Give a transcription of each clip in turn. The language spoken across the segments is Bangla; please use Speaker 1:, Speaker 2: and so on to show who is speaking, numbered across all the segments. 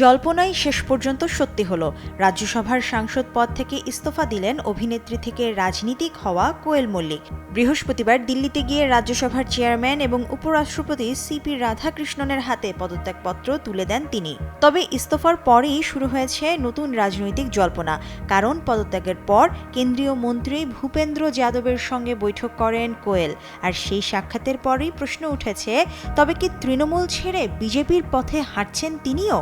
Speaker 1: জল্পনাই শেষ পর্যন্ত সত্যি হলো। রাজ্যসভার সাংসদ পদ থেকে ইস্তফা দিলেন অভিনেত্রী থেকে রাজনীতিক হওয়া কোয়েল মল্লিক। বৃহস্পতিবার দিল্লিতে গিয়ে রাজ্যসভার চেয়ারম্যান এবং উপরাষ্ট্রপতি সিপি রাধাকৃষ্ণনের হাতে পদত্যাগপত্র তুলে দেন তিনি। তবে ইস্তফার পরেই শুরু হয়েছে নতুন রাজনৈতিক জল্পনা। কারণ পদত্যাগের পর কেন্দ্রীয় মন্ত্রী ভূপেন্দ্র যাদবের সঙ্গে বৈঠক করেন কোয়েল। আর সেই সাক্ষাতের পরেই প্রশ্ন উঠেছে, তবে কি তৃণমূল ছেড়ে বিজেপির পথে হাঁটছেন তিনিও?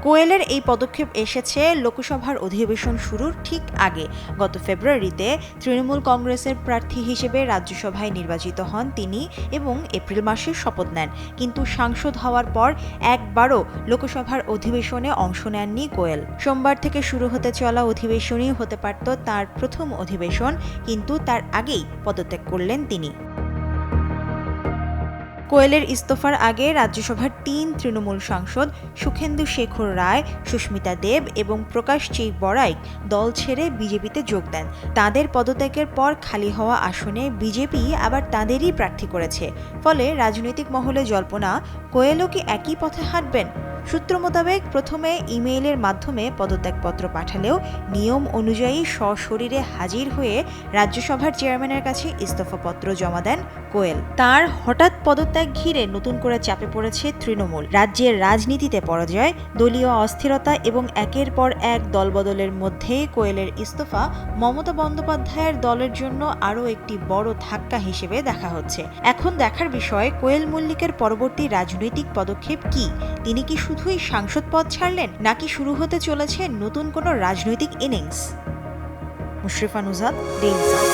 Speaker 1: কোয়েলের এই পদক্ষেপ এসেছে লোকসভার অধিবেশন শুরুর ঠিক আগে। গত ফেব্রুয়ারিতে তৃণমূল কংগ্রেসের প্রার্থী হিসেবে রাজ্যসভায় নির্বাচিত হন তিনি এবং এপ্রিল মাসে শপথ নেন। কিন্তু সাংসদ হওয়ার পর একবারও লোকসভার অধিবেশনে অংশ নেননি কোয়েল। সোমবার থেকে শুরু হতে চলা অধিবেশনই হতে পারত তার প্রথম অধিবেশন, কিন্তু তার আগেই পদত্যাগ করলেন তিনি। কোয়েলের ইস্তফার আগে রাজ্যসভার ৩ তৃণমূল সাংসদ সুখেন্দু শেখর রায়, সুস্মিতা দেব এবং প্রকাশ চেই বড়াইক দল ছেড়ে বিজেপিতে যোগ দেন। তাঁদের পদত্যাগের পর খালি হওয়া আসনে বিজেপি আবার তাঁদেরই প্রার্থী করেছে। ফলে রাজনৈতিক মহলে জল্পনা, কোয়েলও কি একই পথে হাঁটবেন? সূত্র মোতাবেক প্রথমে ইমেইলের মাধ্যমে পদত্যাগপত্র পাঠালেও নিয়ম অনুযায়ী সশরীরে হাজির হয়ে রাজ্যসভার চেয়ারম্যানের কাছে ইস্তফাপত্র জমা দেন কোয়েল। তার হঠাৎ পদত্যাগ ঘিরে নতুন করে চাপে পড়েছে তৃণমূল। রাজ্যের রাজনীতিতে পরাজয়, দলীয় অস্থিরতা এবং একের পর এক দলবদলের মধ্যে কোয়েলের ইস্তফা মমতা বন্দ্যোপাধ্যায়ের দলের জন্য আরও একটি বড় ধাক্কা হিসেবে দেখা হচ্ছে। এখন দেখার বিষয়, কোয়েল মল্লিকের পরবর্তী রাজনৈতিক পদক্ষেপ কি? তিনি কি শুধুই সাংসদ পদ ছাড়লেন, নাকি শুরু হতে চলেছে নতুন কোনো রাজনৈতিক innings? Mushrifa Nuzhat, Daily Sun.